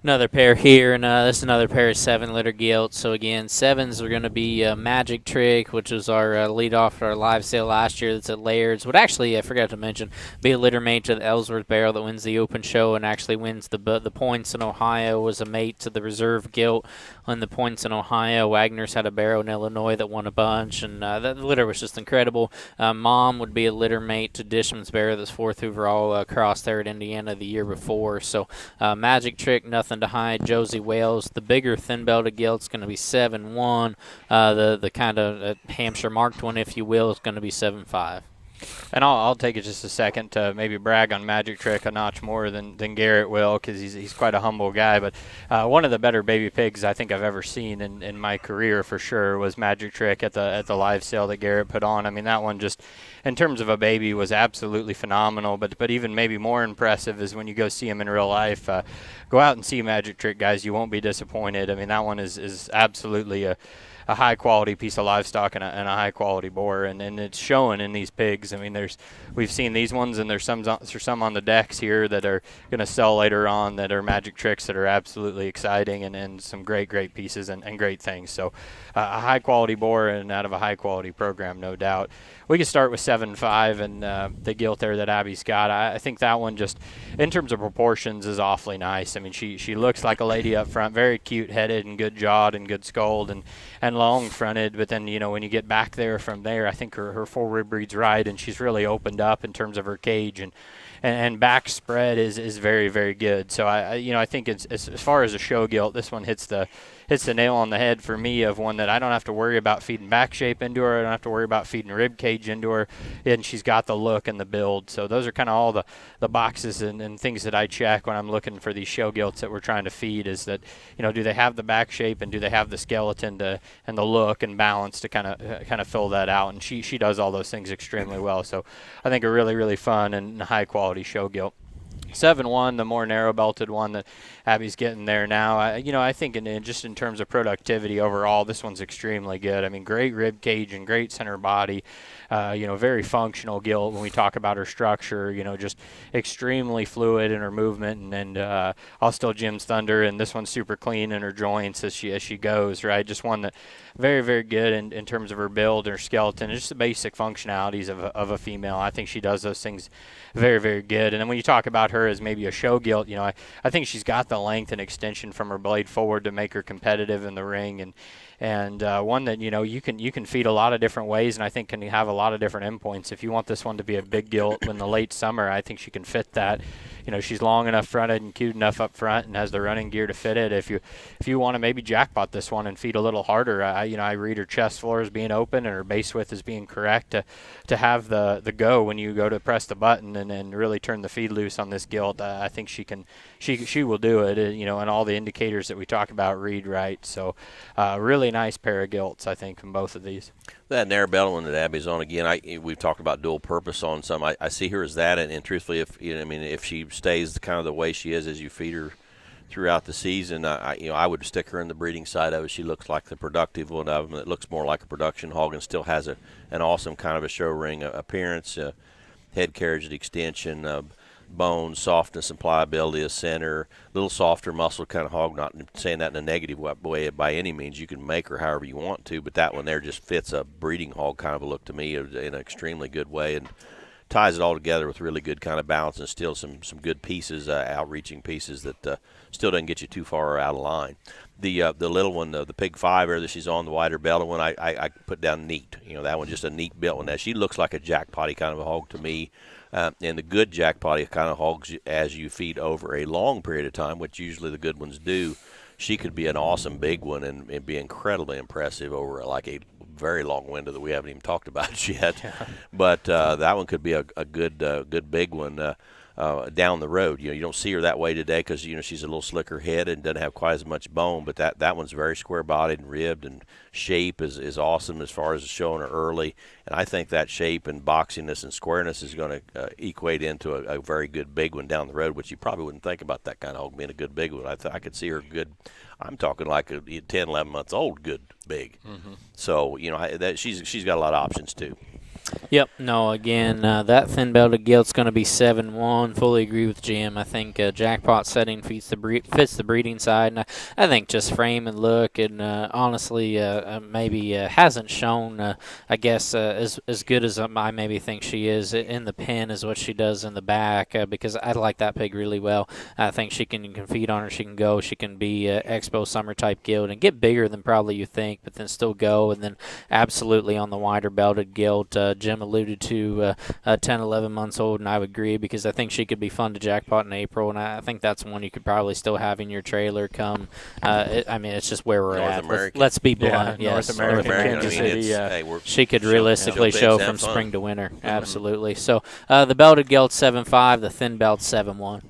Another pair here, and this is another pair of 7 litter gilts. So again, sevens are going to be Magic Trick, which was our lead off at our live sale last year. That's at Laird's. Would actually, I forgot to mention, be a litter mate to the Ellsworth barrel that wins the Open Show and actually wins the points in Ohio. Was a mate to the Reserve Gilt on the points in Ohio. Wagner's had a barrel in Illinois that won a bunch, and that litter was just incredible. Mom would be a litter mate to Dishman's barrel that's fourth overall across there at Indiana the year before. So Magic Trick, nothing to hide. Josie Wales, the bigger thin belted gilt's going to be 7-1. The kind of Hampshire marked one, if you will, is going to be 7-5. And I'll take it just a second to maybe brag on Magic Trick a notch more than Garrett will, because he's quite a humble guy. But one of the better baby pigs I think I've ever seen in my career for sure was Magic Trick at the live sale that Garrett put on. I mean, that one just, in terms of a baby, was absolutely phenomenal. But even maybe more impressive is when you go see him in real life. Go out and see Magic Trick, guys. You won't be disappointed. I mean, that one is absolutely a high quality piece of livestock and a high quality boar, and it's showing in these pigs. I mean, we've seen these ones, and there's some on the decks here that are going to sell later on that are Magic Tricks that are absolutely exciting, and some great pieces and great things. So a high quality boar and out of a high quality program, no doubt. We can start with 7-5 and the gilt there that Abby's got. I think that one, just in terms of proportions, is awfully nice. I mean, she looks like a lady up front, very cute headed and good jawed and good skulled and long fronted. But then, when you get back there from there, I think her full rib read's right, and she's really opened up in terms of her cage, and back spread is very, very good. So I think it's, as far as a show gilt, this one hits the nail on the head for me, of one that I don't have to worry about feeding back shape into her. I don't have to worry about feeding rib cage into her, and she's got the look and the build. So those are kind of all the boxes and things that I check when I'm looking for these show gilts that we're trying to feed, is that, do they have the back shape, and do they have the skeleton and the look and balance to kind of fill that out? And she does all those things extremely well. So I think a really, really fun and high quality show gilt. 7-1, the more narrow belted one that Abby's getting there now. I think just in terms of productivity overall, this one's extremely good. I mean, great rib cage and great center body. Very functional gilt when we talk about her structure. Just extremely fluid in her movement, and I'll still Jim's thunder. And this one's super clean in her joints as she goes. Right, just one that very, very good in terms of her build and her skeleton, and just the basic functionalities of a female. I think she does those things very, very good. And then when you talk about her as maybe a show gilt, I think she's got the length and extension from her blade forward to make her competitive in the ring, and one that you can feed a lot of different ways, and I think can have a lot of different endpoints. If you want this one to be a big gilt in the late summer, I think she can fit that. She's long enough fronted and cute enough up front, and has the running gear to fit it. If you want to maybe jackpot this one and feed a little harder, I read her chest floor as being open and her base width as being correct to have the go when you go to press the button and really turn the feed loose on this gilt. I think she will do it. And all the indicators that we talk about read right. So really nice pair of gilts, I think, from both of these. That narrow belted one that Abby's on, again, we've talked about dual purpose on some. I see her as that, and truthfully, if she stays kind of the way she is as you feed her throughout the season, I would stick her in the breeding side of it. She looks like the productive one of them that looks more like a production hog and still has an awesome kind of a show ring appearance, head carriage and extension, bone, softness and pliability of center, a little softer muscle kind of hog. Not saying that in a negative way by any means. You can make her however you want to, but that one there just fits a breeding hog kind of a look to me in an extremely good way, and ties it all together with really good kind of balance, and still some good pieces, outreaching pieces that still doesn't get you too far out of line. The little one, the Pig 5 there that she's on, the wider belted one, I put down neat. That one just a neat built one. Now, she looks like a jackpotty kind of a hog to me. And the good jackpotty kind of hogs, as you feed over a long period of time, which usually the good ones do, she could be an awesome big one and be incredibly impressive over like a very long window that we haven't even talked about yet. But that one could be a good big one down the road. You don't see her that way today because she's a little slicker head and doesn't have quite as much bone. But that one's very square bodied and ribbed, and shape is awesome as far as showing her early. And I think that shape and boxiness and squareness is going to equate into a very good big one down the road, which you probably wouldn't think about that kind of hog being a good big one. I could see her good. I'm talking like a 10, 11 months old, good big. Mm-hmm. So she's got a lot of options too. Yep. No, again, that thin-belted gilt's going to be 7-1. Fully agree with Jim. I think jackpot setting fits the breeding side. And I think just frame and look, and honestly, maybe hasn't shown, I guess, as good as I maybe think she is in the pen is what she does in the back, because I like that pig really well. I think she can feed on her. She can go. She can be Expo Summer type gilt and get bigger than probably you think, but then still go. And then absolutely on the wider belted gilt, Jim alluded to 10, 11 months old, and I would agree because I think she could be fun to jackpot in April, and I think that's one you could probably still have in your trailer come. It's just where we're North at. American. Let's be blunt. Yeah, Yes, North American, American, Kansas I mean, City. she could she'll realistically show have from fun. spring to winter. Absolutely. So the belted gilt 7.5, the thin belt 7.1.